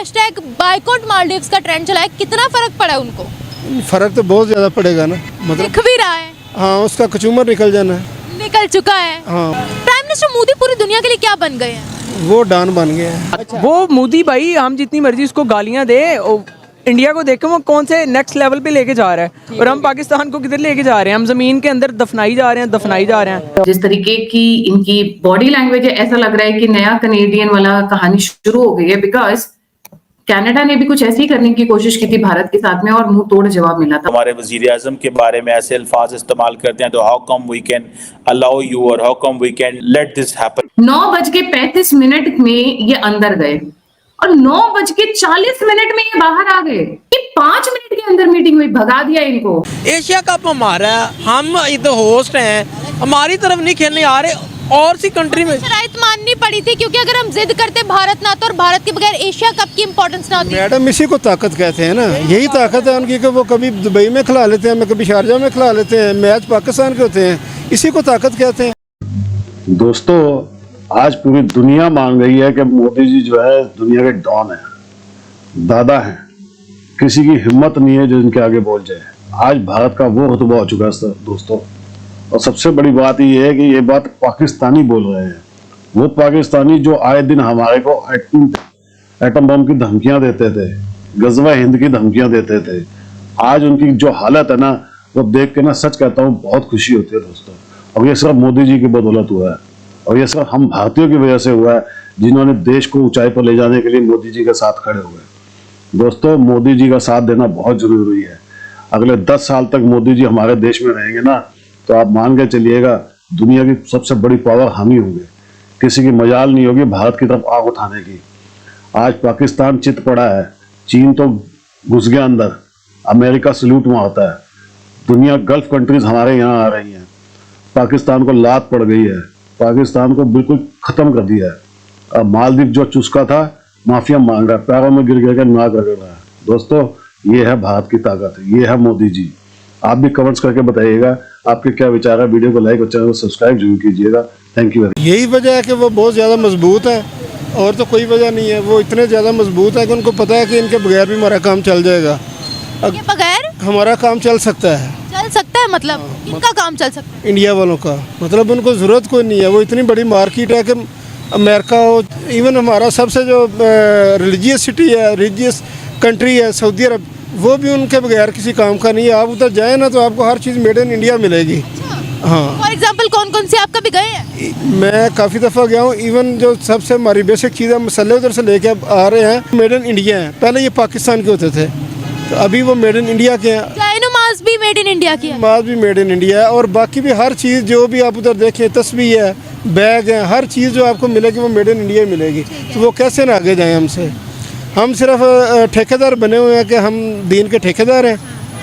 Hashtag boycott Maldives का trend चला है, कितना फर्क पड़ा है उनको? फर्क तो बहुत ज्यादा पड़ेगा ना, मतलब दिख भी रहा है। हाँ, उसका कचूमर निकल जाना है। निकल चुका है। हाँ, प्राइम मिनिस्टर मोदी पूरी दुनिया के लिए क्या बन गए हैं? वो डॉन बन गया है। वो मोदी भाई हम जितनी मर्जी उसको गालियां दे, इंडिया को देख के वो कौन से नेक्स्ट लेवल पे लेके जा रहा है, और हम पाकिस्तान को किधर लेके जा रहे हैं? हम जमीन के अंदर दफनाई जा रहे हैं। जिस तरीके की इनकी बॉडी लैंग्वेज है, ऐसा लग रहा है कि नया कनेडियन वाला कहानी शुरू हो गई है। बिकॉज कनाडा ने भी कुछ ऐसी ही करने की कोशिश की थी भारत के साथ में और मुंह तोड़ जवाब मिला था। हमारे वजीर आजम के बारे में ऐसे अल्फाज इस्तेमाल करते हैं, तो how come we can allow you और how come we can let this happen. 9:35 में ये अंदर गए और 9:40 में ये बाहर आ गए। ये 5 मिनट के अंदर मीटिंग हुई, भगा दिया इनको। एशिया कप हमारा है, हम इधर होस्ट हैं, हमारी तरफ नहीं खेलने आ रहे और सी कंट्री में। शराइत माननी पड़ी थी क्योंकि अगर हम जिद करते भारत ना तो, और भारत के बगैर एशिया कप की इंपॉर्टेंस ना होती। मैडम इसी को ताकत कहते हैं ना, यही ताकत है उनकी कि वो कभी दुबई में खिला लेते हैं, कभी शारजा में खिला लेते हैं, मैच पाकिस्तान के होते हैं, इसी को ताकत कहते हैं। दोस्तों, आज पूरी दुनिया मान रही है कि मोदी जी जो है दुनिया के डॉन है, दादा हैं, किसी की हिम्मत नहीं है जो इनके आगे बोल जाए। आज भारत का वो रुतबा हो चुका है सर दोस्तों। और सबसे बड़ी बात ये है कि ये बात पाकिस्तानी बोल रहे हैं, वो पाकिस्तानी जो आए दिन हमारे को एटम बम की धमकियां देते थे, गजवा हिंद की धमकियां देते थे। आज उनकी जो हालत है ना, वो देख के ना सच कहता हूँ बहुत खुशी होती है दोस्तों। और ये सिर्फ मोदी जी की बदौलत हुआ है, और ये सिर्फ हम भारतीयों की वजह से हुआ है, जिन्होंने देश को ऊंचाई पर ले जाने के लिए मोदी जी के साथ खड़े हुए। दोस्तों, मोदी जी का साथ देना बहुत जरूरी है। अगले 10 साल तक मोदी जी हमारे देश में रहेंगे ना, तो आप मान के चलिएगा दुनिया की सबसे बड़ी पावर हम ही होंगे। किसी की मजाल नहीं होगी भारत की तरफ आग उठाने की। आज पाकिस्तान चित पड़ा है, चीन तो घुस गया अंदर, अमेरिका सल्यूट मारता है, दुनिया गल्फ कंट्रीज हमारे यहाँ आ रही हैं, पाकिस्तान को लात पड़ गई है, पाकिस्तान को बिल्कुल खत्म कर दिया है। अब मालदीव जो चुस्का था, माफिया मांग रहा है, पैरों में गिर गिर के नाक रगड़ रहा है। दोस्तों, ये है भारत की ताकत, ये है मोदी जी। आप भी कमेंट्स करके बताइएगा आपके क्या विचार है। वीडियो को लाइक और चैनल को सब्सक्राइब जरूर कीजिएगा। Thank you. यही वजह है कि वो बहुत ज़्यादा मजबूत है, और तो कोई वजह नहीं है। वो इतने ज़्यादा मजबूत है कि उनको पता है कि इनके बगैर भी हमारा काम चल जाएगा। के बगैर हमारा काम चल सकता है। चल सकता है मतलब इनका काम चल सकता है, इंडिया वालों का, मतलब उनको ज़रूरत कोई नहीं है। वो इतनी बड़ी मार्केट है कि अमेरिका हो, इवन हमारा सबसे जो रिलीजियस सिटी है, रिलीजियस कंट्री है सऊदी अरब, वो भी उनके बगैर किसी काम का नहीं है। आप उधर जाए ना तो आपको हर चीज़ मेड इन इंडिया मिलेगी। हाँ, फॉर एग्जाम्पल कौन कौन सी आप कभी गए हैं? मैं काफ़ी दफ़ा गया हूँ। इवन जो सबसे हमारी बेसिक चीज़ें मसाले उधर से लेके अब आ रहे हैं, मेड इन इंडिया हैं। पहले ये पाकिस्तान के होते थे, तो अभी वो मेड इन इंडिया के हैं। चाय नमाज भी मेड इन इंडिया की है। नमाज भी मेड इन इंडिया है, और बाकी भी हर चीज़ जो भी आप उधर देखें, तस्वीर है, बैग है, हर चीज़ जो आपको मिलेगी वो मेड इन इंडिया मिलेगी। तो वो कैसे ना आगे जाएँ हमसे? हम सिर्फ ठेकेदार बने हुए हैं कि हम दीन के ठेकेदार हैं,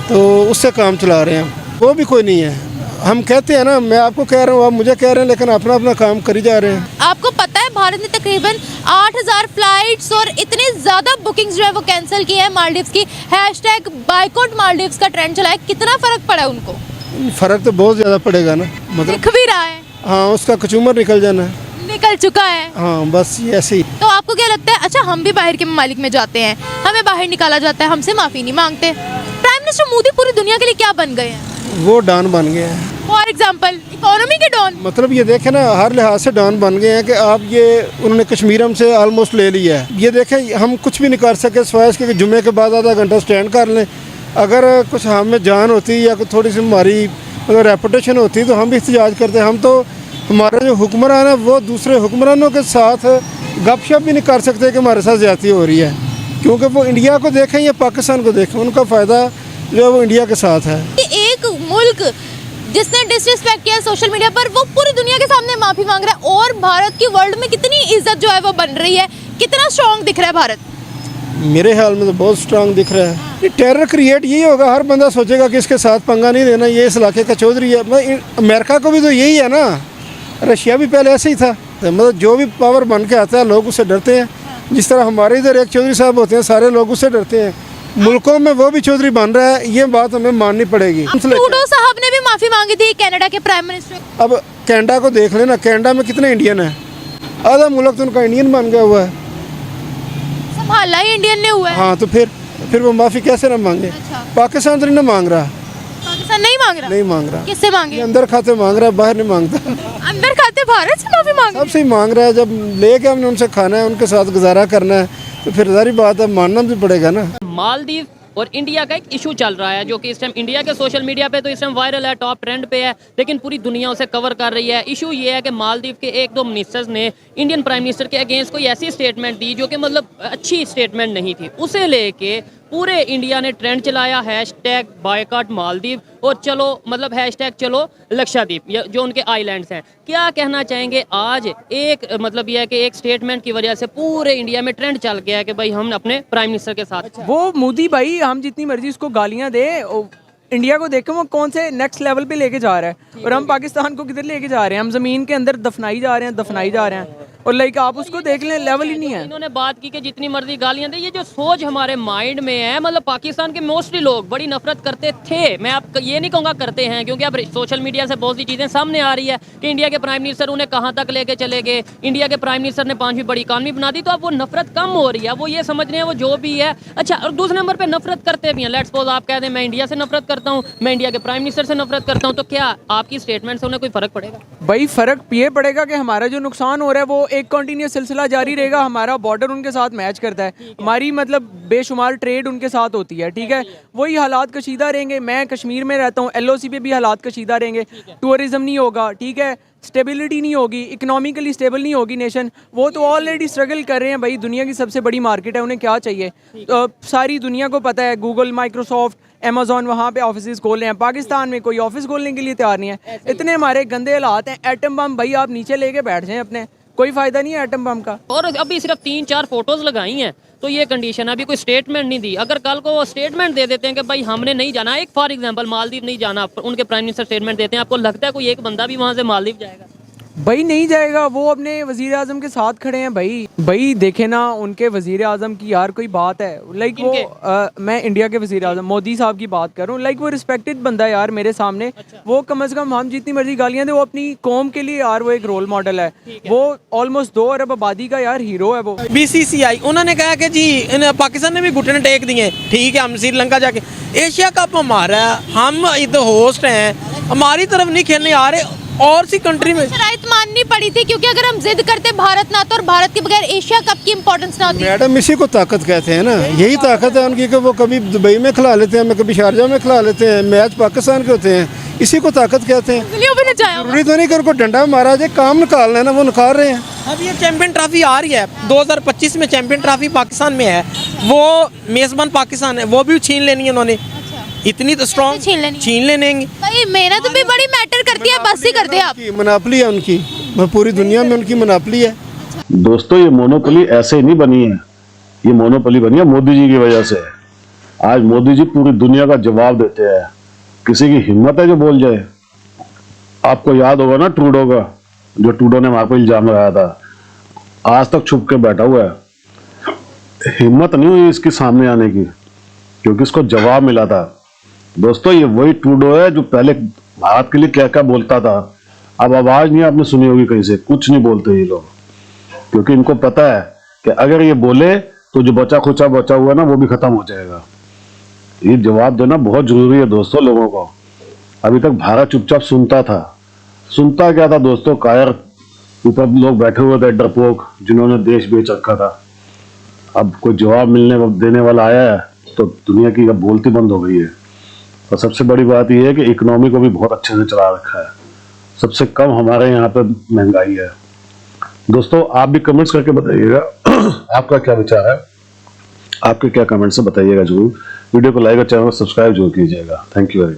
तो उससे काम चला रहे हैं। वो भी कोई नहीं है। हम कहते हैं ना, मैं आपको कह रहा हूँ, आप मुझे कह रहे हैं, लेकिन अपना अपना काम करी जा रहे हैं। आपको पता है भारत ने तकरीबन 8000 फ्लाइट्स और इतने ज़्यादा बुकिंग्स जो है वो कैंसिल की है मालदीव्स की। हैशटैग बायकॉट मालदीव्स का ट्रेंड चला है, कितना फर्क पड़ा है उनको? फ़र्क तो बहुत ज़्यादा पड़ेगा ना, मतलब दिख भी रहा है। हाँ, उसका कचूमर निकल जाना है। निकल चुका है। हाँ, बस ये ऐसे ही। तो आपको क्या लगता है? अच्छा, हम भी बाहर के ममालिक में जाते हैं, हमें बाहर निकाला जाता है, हमसे माफ़ी नहीं मांगते। प्राइम मिनिस्टर मोदी पूरी दुनिया के लिए क्या बन गए हैं? वो डॉन बन गए हैं। फॉर एग्जाम्पल इकोनॉमी के डॉन। मतलब ये देखें ना, हर लिहाज से डॉन बन गए हैं कि आप ये उन्होंने कश्मीर हमसे ऑलमोस्ट ले लिया है। ये देखें, हम कुछ भी नहीं कर सके सिवाय इसके कि जुम्मे के बाद आधा घंटा स्टैंड कर लें। अगर कुछ हमें जान होती या थोड़ी सी हमारी मतलब रेपुटेशन होती तो हम भी एहतजाज करते। हम तो, हमारा जो हुक्मरान है वो दूसरे हुक्मरानों के साथ गपशप भी नहीं कर सकते कि हमारे साथ ज़्यादती हो रही है, क्योंकि वो इंडिया को देखें या पाकिस्तान को देखें, उनका फ़ायदा जो है वो इंडिया के साथ है। एक मुल्क जिसने डिसरिस्पेक्ट किया सोशल मीडिया पर, वो पूरी दुनिया के सामने माफ़ी मांग रहा है, और भारत की वर्ल्ड में कितनी इज्जत जो है वो बन रही है, कितना स्ट्रॉन्ग दिख रहा है भारत। मेरे ख्याल में तो बहुत स्ट्रांग दिख रहा है। ये टेरर क्रिएट यही होगा, हर बंदा सोचेगा कि इसके साथ पंगा नहीं लेना, ये इस इलाके का चौधरी है। मतलब अमेरिका को भी तो यही है ना, रशिया भी पहले ऐसे ही था। मतलब जो भी पावर बन के आता है लोग उससे डरते हैं। जिस तरह हमारे इधर एक चौधरी साहब होते हैं, सारे लोग उससे डरते हैं। मुल्कों में वो भी चौधरी बन रहा है, ये बात हमें माननी पड़ेगी। ट्रूडो साहब ने भी माफ़ी मांगी थी, कनाडा के प्राइम मिनिस्टर। अब कनाडा को देख लेना, कनाडा में कितने इंडियन हैं, आधा मुल्क तो उनका इंडियन बन गया हुआ है। संभाला ही इंडियन ने हुआ है। हाँ तो फिर वो माफ़ी कैसे ना मांगे। अच्छा। पाकिस्तान तो नहीं मांग रहा, पाकिस्तान नहीं मांग रहा? नहीं मांग रहा। किससे मांगे? ये अंदर खाते मांग रहा है, बाहर नहीं मांगता। अंदर खाते भारत से माफी मांग रहे सबसे ही मांग रहा है। जब लेके हमने उनसे खाना है, उनके साथ गुजारा करना है, तो फिर जारी बात है मानना भी पड़ेगा ना। मालदीव और इंडिया का एक इशू चल रहा है जो कि इस टाइम इंडिया के सोशल मीडिया पे तो इस टाइम वायरल है, टॉप ट्रेंड पे है, लेकिन पूरी दुनिया उसे कवर कर रही है। इशू ये है कि मालदीव के एक दो मिनिस्टर्स ने इंडियन प्राइम मिनिस्टर के अगेंस्ट कोई ऐसी स्टेटमेंट दी जो कि मतलब अच्छी स्टेटमेंट नहीं थी। उसे लेके पूरे इंडिया ने ट्रेंड चलाया, हैशटैग बायकॉट मालदीव और चलो मतलब हैशटैग चलो लक्षद्वीप, जो उनके आइलैंड्स हैं। क्या कहना चाहेंगे आज एक मतलब यह है कि एक स्टेटमेंट की वजह से पूरे इंडिया में ट्रेंड चल गया है कि भाई हम अपने प्राइम मिनिस्टर के साथ। वो मोदी भाई हम जितनी मर्जी उसको गालियां दे, इंडिया को देखें वो कौन से नेक्स्ट लेवल पे लेके जा रहा है और हम पाकिस्तान को किधर लेके जा रहे हैं। हम ज़मीन के अंदर दफनाई जा रहे हैं और लाइक आप उसको देख लें, लेवल ही नहीं है। इन्होंने बात की कि जितनी मर्जी गालियां दे, ये जो सोच हमारे माइंड में है, मतलब पाकिस्तान के मोस्टली लोग बड़ी नफरत करते थे। मैं आप ये नहीं कहूँगा करते हैं, क्योंकि अब सोशल मीडिया से बहुत सी चीज़ें सामने आ रही है कि इंडिया के प्राइम मिनिस्टर उन्हें कहाँ तक लेके चले गए, इंडिया के प्राइम मिनिस्टर ने 5वीं बड़ी इकॉनमी बना दी, तो अब वो नफरत कम हो रही है। वो ये समझ रहे हैं वो जो भी है अच्छा। और दूसरे नंबर पर नफरत करते भी हैं। लेट्स सपोज आप कह दें मैं इंडिया से नफरत करता हूँ, मैं इंडिया के प्राइम मिनिस्टर से नफरत करता हूँ, तो क्या आपकी स्टेटमेंट से उन्हें कोई फर्क पड़ेगा? भाई फर्क ये पड़ेगा कि हमारा जो नुकसान हो रहा है वो एक कंटिन्यूस सिलसिला जारी रहेगा। हमारा बॉर्डर उनके साथ मैच करता है, हमारी मतलब बेशुमार ट्रेड उनके साथ होती है, ठीक है। वही हालात कशीदा रहेंगे। मैं कश्मीर में रहता हूँ, LOC पे भी हालात कशीदा रहेंगे, टूरिज्म नहीं होगा, ठीक है, स्टेबिलिटी नहीं होगी, इकोनॉमिकली स्टेबल नहीं होगी नेशन। वो तो ऑलरेडी स्ट्रगल कर रहे हैं भाई, दुनिया की सबसे बड़ी मार्केट है, उन्हें क्या चाहिए? सारी दुनिया को पता है, गूगल, माइक्रोसॉफ्ट, अमेजोन वहाँ पे ऑफिस खोल रहे हैं। पाकिस्तान में कोई ऑफिस खोलने के लिए तैयार नहीं है। इतने हमारे गंदे हालात हैं। एटम बम भाई आप नीचे लेके बैठ जाएं अपने, कोई फायदा नहीं है एटम बम का। और अभी सिर्फ 3-4 फोटोज लगाई हैं तो ये कंडीशन है, अभी कोई स्टेटमेंट नहीं दी। अगर कल को वो स्टेटमेंट दे देते हैं कि भाई हमने नहीं जाना, एक फॉर एग्जांपल मालदीव नहीं जाना, उनके प्राइम मिनिस्टर स्टेटमेंट देते हैं, आपको लगता है कोई एक बंदा भी वहाँ से मालदीव जाएगा? भाई नहीं जाएगा। वो अपने वजीर आजम के साथ खड़े हैं भाई देखे ना उनके वजीर आजम की यार कोई बात है। लाइक वो मैं इंडिया के वजीर आजम मोदी साहब की बात कर रहा हूँ। लाइक वो रिस्पेक्टेड बंदा है यार मेरे सामने। अच्छा। वो कम से कम हम जितनी मर्जी गालियां दे, वो अपनी कौम के लिए यार वो एक रोल मॉडल है। वो ऑलमोस्ट 2 अरब आबादी का यार हीरो है वो। BCCI उन्होंने कहा कि जी पाकिस्तान ने भी घुटने टेक दिए, ठीक है हम श्रीलंका जाके, एशिया कप हमारा है, हम इधर होस्ट हैं, हमारी तरफ नहीं खेलने आ रहे और सी कंट्री में शराइत माननी पड़ी थी, क्योंकि अगर हम जिद करते भारत ना तो और भारत के बगैर एशिया कप की इंपॉर्टेंस ना होती। मैडम इसी को ताकत कहते हैं ना, यही ताकत है उनकी कि वो कभी दुबई में खिला लेते हैं, कभी शारजा में खिला लेते हैं, मैच पाकिस्तान के होते हैं, इसी को ताकत कहते हैं। जरूरी तो नहीं कि उनको डंडा मारा जाए, काम निकालना है ना, वो निकाल रहे हैं। अब ये चैंपियन ट्रॉफी आ रही है 2025 में, चैंपियन ट्रॉफी पाकिस्तान में है, वो मेजबान पाकिस्तान है, वो भी छीन लेनी है उन्होंने। इतनी तो स्ट्रॉन्ग छीन लेंगे भाई। मेहनत भी बड़ी मैटर करती है, बस ही करते हैं आप। मोनोपोली है उनकी, पूरी दुनिया में उनकी मोनोपोली है। दोस्तों ये मोनोपोली ऐसे ही नहीं बनी है, ये मोनोपोली बनी है मोदी जी की वजह से। आज मोदी जी पूरी दुनिया का जवाब देते हैं, किसी की हिम्मत है जो बोल जाए? आपको याद होगा ना ट्रूडो का, जो ट्रूडो ने वहां पर इल्जाम लगाया था, आज तक छुप के बैठा हुआ है। हिम्मत नहीं हुई इसके सामने आने की, क्योंकि इसको जवाब मिला था। दोस्तों ये वही ट्रूडो है जो पहले भारत के लिए क्या क्या बोलता था। अब आवाज नहीं आपने सुनी होगी कहीं से, कुछ नहीं बोलते ये लोग, क्योंकि इनको पता है कि अगर ये बोले तो जो बचा खुचा बचा हुआ ना वो भी खत्म हो जाएगा। ये जवाब देना बहुत जरूरी है दोस्तों लोगों को। अभी तक भारत चुपचाप सुनता था। सुनता क्या था दोस्तों? कायर ऊपर लोग बैठे हुए थे, डरपोक, जिन्होंने देश बेच रखा था। अब कोई जवाब देने वाला आया है तो दुनिया की अब बोलती बंद हो गई है। और सबसे बड़ी बात यह है कि इकोनॉमी को भी बहुत अच्छे से चला रखा है। सबसे कम हमारे यहाँ पे महंगाई है। दोस्तों आप भी कमेंट्स करके बताइएगा आपका क्या विचार है, आपके क्या कमेंट्स है बताइएगा जरूर। वीडियो को लाइक और चैनल को सब्सक्राइब जरूर कीजिएगा। Thank you very much.